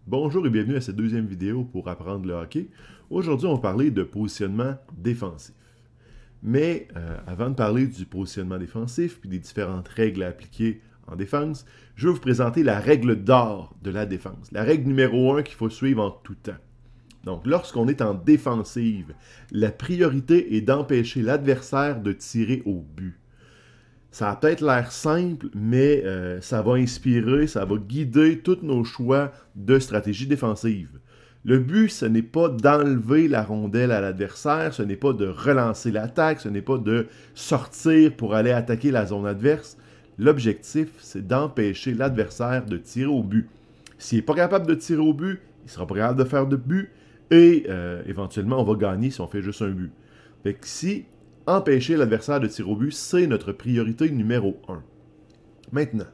Bonjour et bienvenue à cette deuxième vidéo pour apprendre le hockey. Aujourd'hui, on va parler de positionnement défensif. Mais avant de parler du positionnement défensif puis des différentes règles à appliquer en défense, je vais vous présenter la règle d'or de la défense. La règle numéro 1 qu'il faut suivre en tout temps. Donc, lorsqu'on est en défensive, la priorité est d'empêcher l'adversaire de tirer au but. Ça a peut-être l'air simple, mais ça va inspirer, ça va guider tous nos choix de stratégie défensive. Le but, ce n'est pas d'enlever la rondelle à l'adversaire, ce n'est pas de relancer l'attaque, ce n'est pas de sortir pour aller attaquer la zone adverse. L'objectif, c'est d'empêcher l'adversaire de tirer au but. S'il n'est pas capable de tirer au but, il ne sera pas capable de faire de but et éventuellement, on va gagner si on fait juste un but. Fait que si empêcher l'adversaire de tirer au but, c'est notre priorité numéro 1. Maintenant,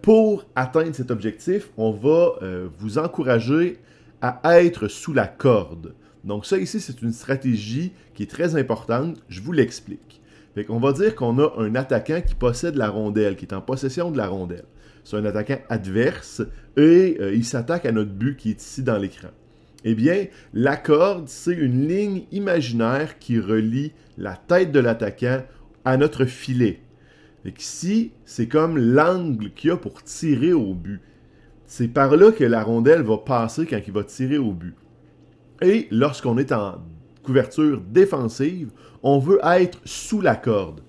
pour atteindre cet objectif, on va vous encourager à être sous la corde. Donc ça ici, c'est une stratégie qui est très importante. Je vous l'explique. On va dire qu'on a un attaquant qui possède la rondelle, qui est en possession de la rondelle. C'est un attaquant adverse et il s'attaque à notre but qui est ici dans l'écran. Eh bien, la corde, c'est une ligne imaginaire qui relie la tête de l'attaquant à notre filet. Ici, c'est comme l'angle qu'il y a pour tirer au but. C'est par là que la rondelle va passer quand il va tirer au but. Et lorsqu'on est en couverture défensive, on veut être sous la corde.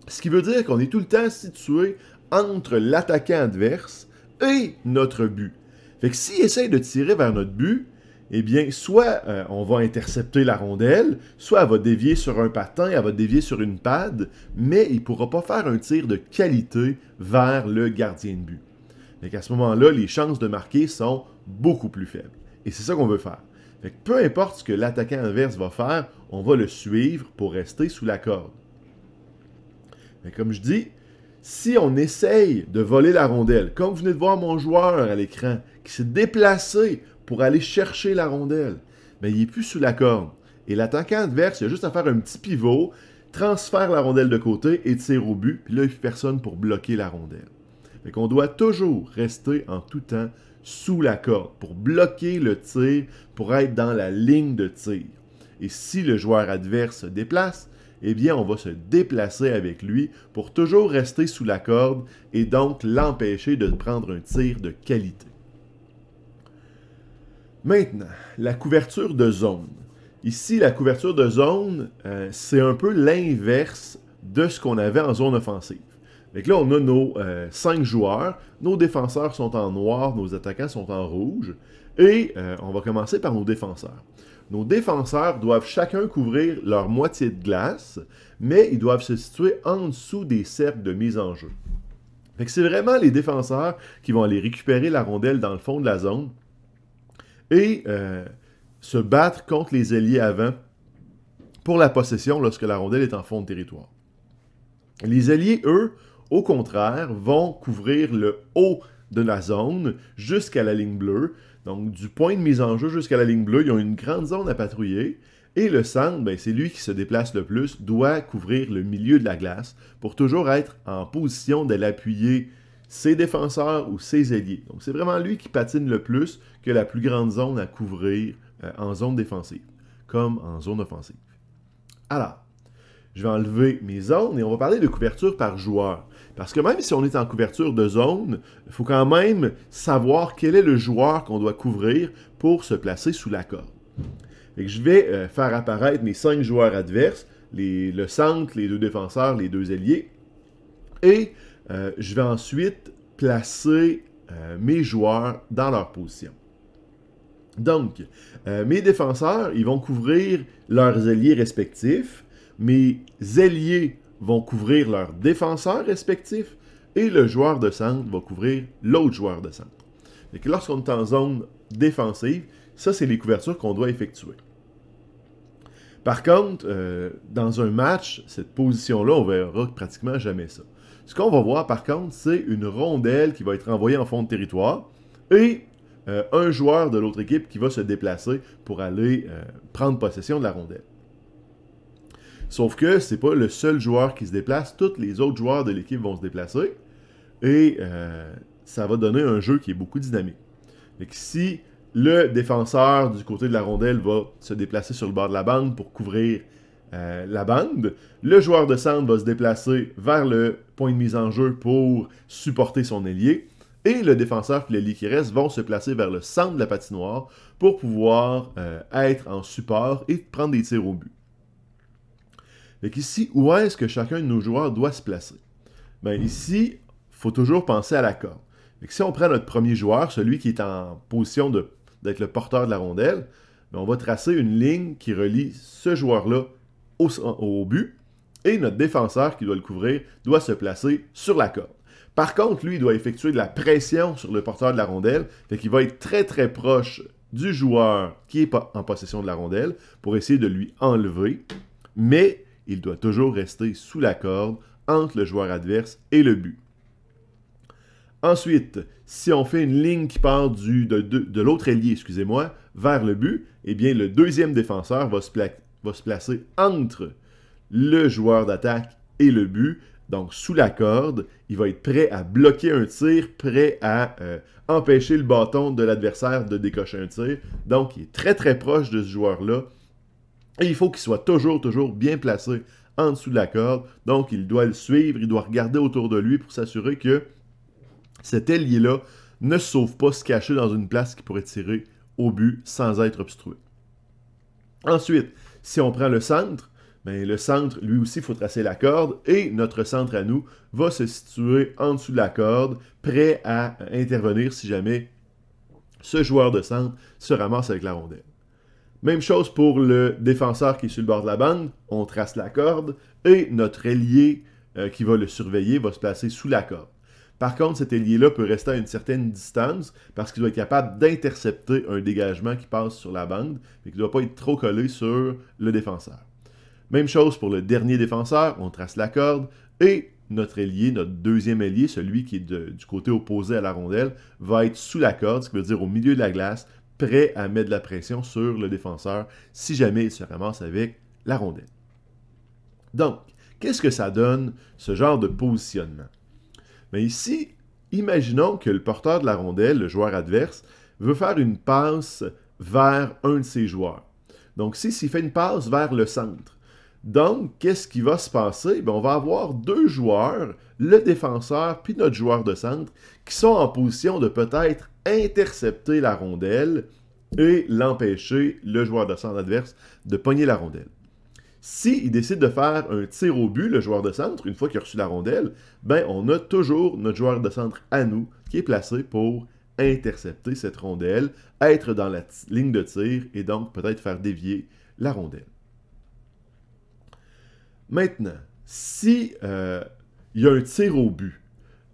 Ce qui veut dire qu'on est tout le temps situé entre l'attaquant adverse et notre but. Fait que s'il essaye de tirer vers notre but, eh bien, soit on va intercepter la rondelle, soit elle va dévier sur un patin, elle va dévier sur une pad, mais il ne pourra pas faire un tir de qualité vers le gardien de but. Donc à ce moment-là, les chances de marquer sont beaucoup plus faibles. Et c'est ça qu'on veut faire. Fait que peu importe ce que l'attaquant adverse va faire, on va le suivre pour rester sous la corde. Mais comme je dis, si on essaye de voler la rondelle, comme vous venez de voir mon joueur à l'écran, qui s'est déplacé pour aller chercher la rondelle, bien, il n'est plus sous la corde. Et l'attaquant adverse, il a juste à faire un petit pivot, transfère la rondelle de côté et tire au but, puis là, il n'y a plus personne pour bloquer la rondelle. Fait qu'on doit toujours rester en tout temps sous la corde pour bloquer le tir, pour être dans la ligne de tir. Et si le joueur adverse se déplace, eh bien, on va se déplacer avec lui pour toujours rester sous la corde et donc l'empêcher de prendre un tir de qualité. Maintenant, la couverture de zone. Ici, la couverture de zone, c'est un peu l'inverse de ce qu'on avait en zone offensive. Donc là, on a nos 5 joueurs, nos défenseurs sont en noir, nos attaquants sont en rouge, et on va commencer par nos défenseurs. Nos défenseurs doivent chacun couvrir leur moitié de glace, mais ils doivent se situer en dessous des cercles de mise en jeu. C'est vraiment les défenseurs qui vont aller récupérer la rondelle dans le fond de la zone et se battre contre les ailiers avant pour la possession lorsque la rondelle est en fond de territoire. Les ailiers, eux, au contraire, vont couvrir le haut de la zone jusqu'à la ligne bleue. Donc, du point de mise en jeu jusqu'à la ligne bleue, ils ont une grande zone à patrouiller. Et le centre, ben, c'est lui qui se déplace le plus, doit couvrir le milieu de la glace pour toujours être en position d'aller appuyer ses défenseurs ou ses ailiers. Donc, c'est vraiment lui qui patine le plus que la plus grande zone à couvrir en zone défensive, comme en zone offensive. Alors, je vais enlever mes zones et on va parler de couverture par joueur. Parce que même si on est en couverture de zone, il faut quand même savoir quel est le joueur qu'on doit couvrir pour se placer sous la corde. Et je vais faire apparaître mes 5 joueurs adverses, le centre, les 2 défenseurs, les 2 ailiers. Et je vais ensuite placer mes joueurs dans leur position. Donc, mes défenseurs, ils vont couvrir leurs ailiers respectifs. Mes ailiers vont couvrir leurs défenseurs respectifs et le joueur de centre va couvrir l'autre joueur de centre. Lorsqu'on est en zone défensive, ça, c'est les couvertures qu'on doit effectuer. Par contre, dans un match, cette position-là, on verra pratiquement jamais ça. Ce qu'on va voir, par contre, c'est une rondelle qui va être envoyée en fond de territoire et un joueur de l'autre équipe qui va se déplacer pour aller prendre possession de la rondelle. Sauf que c'est pas le seul joueur qui se déplace, tous les autres joueurs de l'équipe vont se déplacer et ça va donner un jeu qui est beaucoup dynamique. Fait que si le défenseur du côté de la rondelle va se déplacer sur le bord de la bande pour couvrir la bande, le joueur de centre va se déplacer vers le point de mise en jeu pour supporter son ailier, et le défenseur et l'ailier qui reste vont se placer vers le centre de la patinoire pour pouvoir être en support et prendre des tirs au but. Fait qu'ici, où est-ce que chacun de nos joueurs doit se placer? Bien ici, il faut toujours penser à la corde. Fait que si on prend notre premier joueur, celui qui est en position d'être le porteur de la rondelle, bien on va tracer une ligne qui relie ce joueur-là au but, et notre défenseur qui doit le couvrir doit se placer sur la corde. Par contre, lui, il doit effectuer de la pression sur le porteur de la rondelle, fait qu'il va être très très proche du joueur qui est en possession de la rondelle pour essayer de lui enlever, mais il doit toujours rester sous la corde entre le joueur adverse et le but. Ensuite, si on fait une ligne qui part de l'autre ailier, excusez-moi, vers le but, eh bien le deuxième défenseur va se placer entre le joueur d'attaque et le but, donc sous la corde. Il va être prêt à bloquer un tir, prêt à empêcher le bâton de l'adversaire de décocher un tir. Donc, il est très très proche de ce joueur-là. Et il faut qu'il soit toujours bien placé en dessous de la corde. Donc, il doit le suivre, il doit regarder autour de lui pour s'assurer que cet ailier-là ne se sauve pas se cacher dans une place qui pourrait tirer au but sans être obstrué. Ensuite, si on prend le centre, bien, le centre, lui aussi, il faut tracer la corde, et notre centre à nous va se situer en dessous de la corde, prêt à intervenir si jamais ce joueur de centre se ramasse avec la rondelle. Même chose pour le défenseur qui est sur le bord de la bande, on trace la corde, et notre ailier qui va le surveiller va se placer sous la corde. Par contre, cet ailier-là peut rester à une certaine distance parce qu'il doit être capable d'intercepter un dégagement qui passe sur la bande et qu'il ne doit pas être trop collé sur le défenseur. Même chose pour le dernier défenseur, on trace la corde et notre ailier, notre deuxième ailier, celui qui est du côté opposé à la rondelle, va être sous la corde, ce qui veut dire au milieu de la glace, prêt à mettre de la pression sur le défenseur si jamais il se ramasse avec la rondelle. Donc, qu'est-ce que ça donne, ce genre de positionnement? Mais ici, imaginons que le porteur de la rondelle, le joueur adverse, veut faire une passe vers un de ses joueurs. Donc, s'il fait une passe vers le centre, donc, qu'est-ce qui va se passer? Bien, on va avoir deux joueurs, le défenseur puis notre joueur de centre, qui sont en position de peut-être intercepter la rondelle et l'empêcher, le joueur de centre adverse, de pogner la rondelle. S'il décide de faire un tir au but, le joueur de centre, une fois qu'il a reçu la rondelle, ben on a toujours notre joueur de centre à nous qui est placé pour intercepter cette rondelle, être dans la ligne de tir et donc peut-être faire dévier la rondelle. Maintenant, si il y a un tir au but,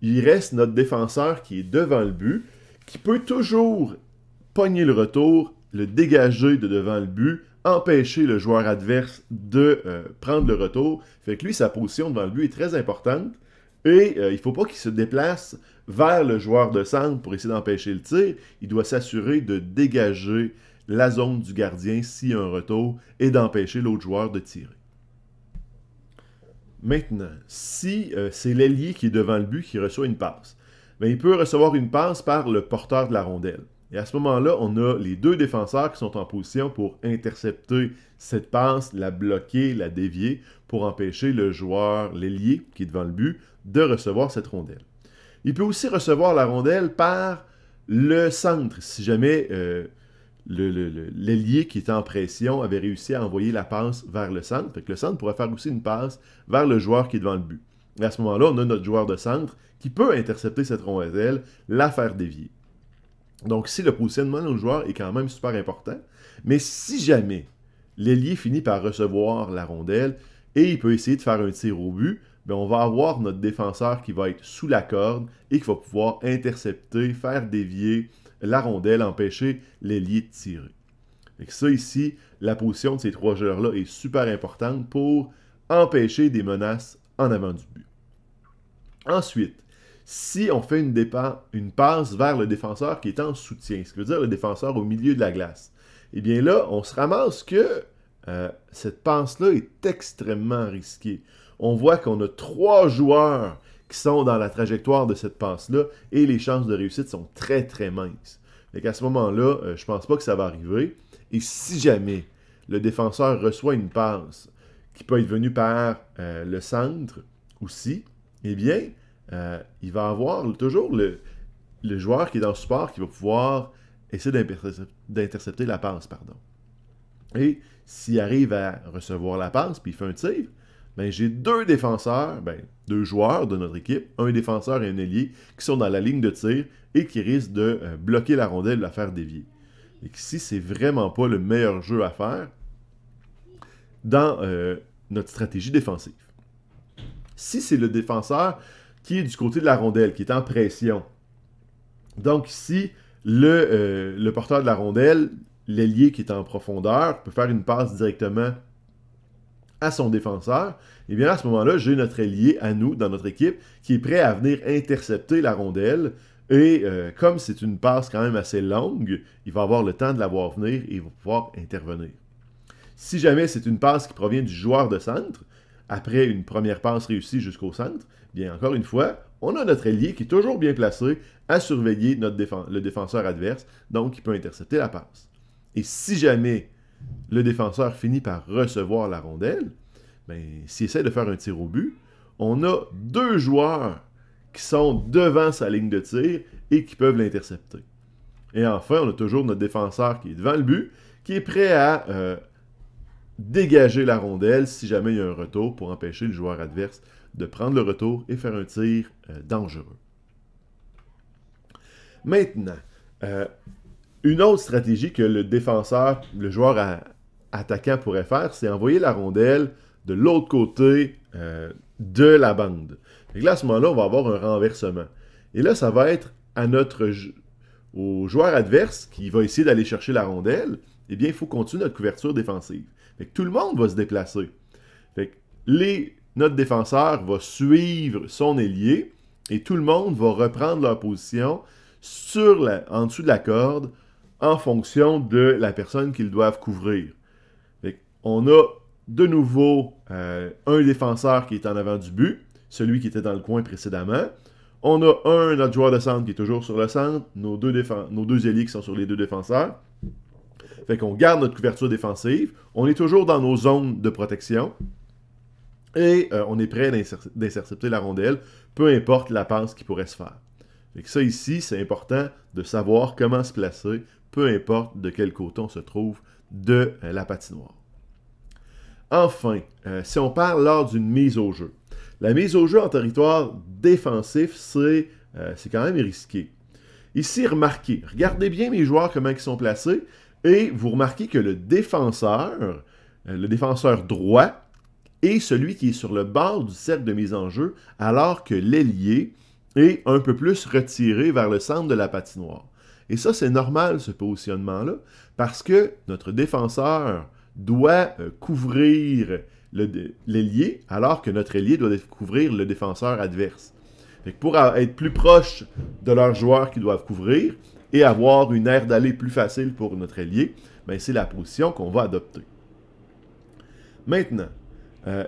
il reste notre défenseur qui est devant le but, qui peut toujours pogner le retour, le dégager de devant le but, empêcher le joueur adverse de prendre le retour. Fait que lui, sa position devant le but est très importante. Et il ne faut pas qu'il se déplace vers le joueur de centre pour essayer d'empêcher le tir. Il doit s'assurer de dégager la zone du gardien s'il y a un retour et d'empêcher l'autre joueur de tirer. Maintenant, si c'est l'ailier qui est devant le but qui reçoit une passe, bien, il peut recevoir une passe par le porteur de la rondelle. Et à ce moment-là, on a les deux défenseurs qui sont en position pour intercepter cette passe, la bloquer, la dévier, pour empêcher le joueur, l'ailier, qui est devant le but, de recevoir cette rondelle. Il peut aussi recevoir la rondelle par le centre, si jamais l'ailier qui était en pression avait réussi à envoyer la passe vers le centre. Fait que le centre pourrait faire aussi une passe vers le joueur qui est devant le but. Et à ce moment-là, on a notre joueur de centre qui peut intercepter cette rondelle, la faire dévier. Donc, ici, le positionnement de nos joueurs est quand même super important. Mais si jamais l'ailier finit par recevoir la rondelle et il peut essayer de faire un tir au but, bien, on va avoir notre défenseur qui va être sous la corde et qui va pouvoir intercepter, faire dévier la rondelle, empêcher l'ailier de tirer. Et ça, ici, la position de ces trois joueurs-là est super importante pour empêcher des menaces en avant du but. Ensuite, si on fait une passe vers le défenseur qui est en soutien, ce qui veut dire le défenseur au milieu de la glace, eh bien là, on se ramasse que cette passe-là est extrêmement risquée. On voit qu'on a trois joueurs qui sont dans la trajectoire de cette passe-là et les chances de réussite sont très, très minces. Et qu'à ce moment-là, je pense pas que ça va arriver. Et si jamais le défenseur reçoit une passe qui peut être venue par le centre aussi, eh bien, il va avoir toujours le joueur qui est dans le support qui va pouvoir essayer d'intercepter la passe, pardon. Et s'il arrive à recevoir la passe, puis il fait un tir, ben, j'ai deux défenseurs, deux joueurs de notre équipe, un défenseur et un ailier, qui sont dans la ligne de tir et qui risquent de bloquer la rondelle et de la faire dévier. Et ici, c'est vraiment pas le meilleur jeu à faire dans notre stratégie défensive. Si c'est le défenseur qui est du côté de la rondelle, qui est en pression, donc ici, le porteur de la rondelle, l'ailier qui est en profondeur, peut faire une passe directement à son défenseur, et bien à ce moment-là, j'ai notre ailier à nous, dans notre équipe, qui est prêt à venir intercepter la rondelle, et comme c'est une passe quand même assez longue, il va avoir le temps de la voir venir et il va pouvoir intervenir. Si jamais c'est une passe qui provient du joueur de centre, après une première passe réussie jusqu'au centre, bien encore une fois, on a notre ailier qui est toujours bien placé à surveiller le défenseur adverse, donc il peut intercepter la passe. Et si jamais le défenseur finit par recevoir la rondelle, bien, s'il essaie de faire un tir au but, on a deux joueurs qui sont devant sa ligne de tir et qui peuvent l'intercepter. Et enfin, on a toujours notre défenseur qui est devant le but, qui est prêt à dégager la rondelle si jamais il y a un retour pour empêcher le joueur adverse de prendre le retour et faire un tir dangereux. Maintenant, une autre stratégie que le défenseur, le joueur attaquant pourrait faire, c'est envoyer la rondelle de l'autre côté de la bande. Et là, à ce moment-là, on va avoir un renversement. Et là, ça va être au joueur adverse qui va essayer d'aller chercher la rondelle. Eh bien, il faut continuer notre couverture défensive. Fait que tout le monde va se déplacer. Fait que notre défenseur va suivre son ailier et tout le monde va reprendre leur position en dessous de la corde en fonction de la personne qu'ils doivent couvrir. Fait on a de nouveau un défenseur qui est en avant du but, celui qui était dans le coin précédemment. On a notre joueur de centre qui est toujours sur le centre, nos deux ailiers qui sont sur les deux défenseurs. Fait qu'on garde notre couverture défensive, on est toujours dans nos zones de protection et on est prêt d'intercepter la rondelle, peu importe la passe qui pourrait se faire. Fait que ça ici, c'est important de savoir comment se placer, peu importe de quel côté on se trouve de la patinoire. Enfin, si on parle lors d'une mise au jeu. La mise au jeu en territoire défensif, c'est quand même risqué. Ici, regardez bien mes joueurs, comment ils sont placés, et vous remarquez que le défenseur droit, est celui qui est sur le bord du cercle de mise en jeu, alors que l'ailier est un peu plus retiré vers le centre de la patinoire. Et ça, c'est normal, ce positionnement-là, parce que notre défenseur doit couvrir l'ailier, alors que notre ailier doit couvrir le défenseur adverse. Fait que pour être plus proche de leurs joueurs qu'ils doivent couvrir et avoir une aire d'aller plus facile pour notre ailier, ben c'est la position qu'on va adopter. Maintenant,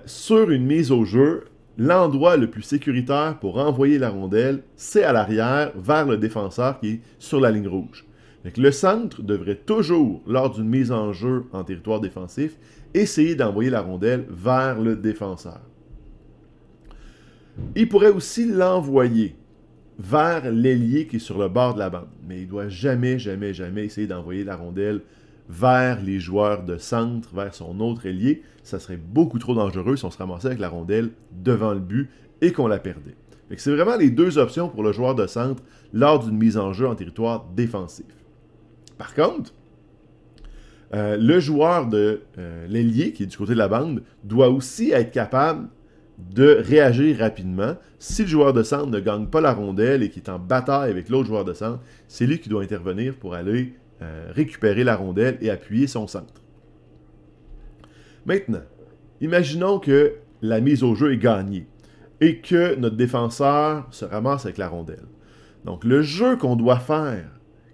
sur une mise au jeu, l'endroit le plus sécuritaire pour envoyer la rondelle, c'est à l'arrière, vers le défenseur qui est sur la ligne rouge. Donc, le centre devrait toujours, lors d'une mise en jeu en territoire défensif, essayer d'envoyer la rondelle vers le défenseur. Il pourrait aussi l'envoyer vers l'ailier qui est sur le bord de la bande, mais il ne doit jamais, jamais, jamais essayer d'envoyer la rondelle vers les joueurs de centre, vers son autre ailier. Ça serait beaucoup trop dangereux si on se ramassait avec la rondelle devant le but et qu'on la perdait. C'est vraiment les deux options pour le joueur de centre lors d'une mise en jeu en territoire défensif. Par contre, le joueur de l'ailier, qui est du côté de la bande, doit aussi être capable de réagir rapidement. Si le joueur de centre ne gagne pas la rondelle et qu'il est en bataille avec l'autre joueur de centre, c'est lui qui doit intervenir pour aller récupérer la rondelle et appuyer son centre. Maintenant, imaginons que la mise au jeu est gagnée et que notre défenseur se ramasse avec la rondelle. Donc, le jeu qu'on doit faire,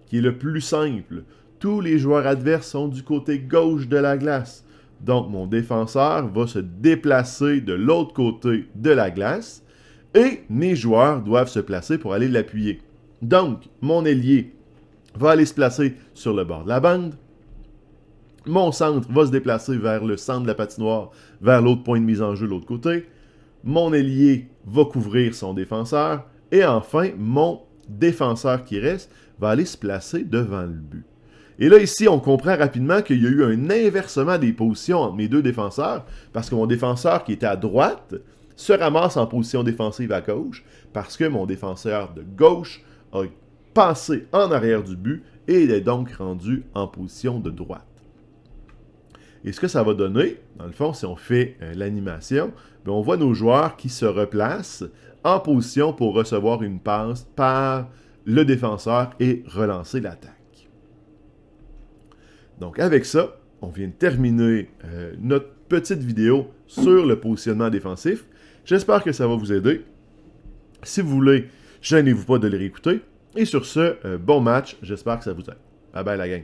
qui est le plus simple, tous les joueurs adverses sont du côté gauche de la glace. Donc, mon défenseur va se déplacer de l'autre côté de la glace et mes joueurs doivent se placer pour aller l'appuyer. Donc, mon ailier va aller se placer sur le bord de la bande. Mon centre va se déplacer vers le centre de la patinoire, vers l'autre point de mise en jeu de l'autre côté. Mon ailier va couvrir son défenseur. Et enfin, mon défenseur qui reste va aller se placer devant le but. Et là, ici, on comprend rapidement qu'il y a eu un inversement des positions entre mes deux défenseurs, parce que mon défenseur qui était à droite se ramasse en position défensive à gauche, parce que mon défenseur de gauche a passé en arrière du but et il est donc rendu en position de droite. Et ce que ça va donner, dans le fond, si on fait l'animation, on voit nos joueurs qui se replacent en position pour recevoir une passe par le défenseur et relancer l'attaque. Donc avec ça, on vient de terminer notre petite vidéo sur le positionnement défensif. J'espère que ça va vous aider. Si vous voulez, gênez-vous pas de le réécouter. Et sur ce, bon match, j'espère que ça vous aide. Bye bye la gang.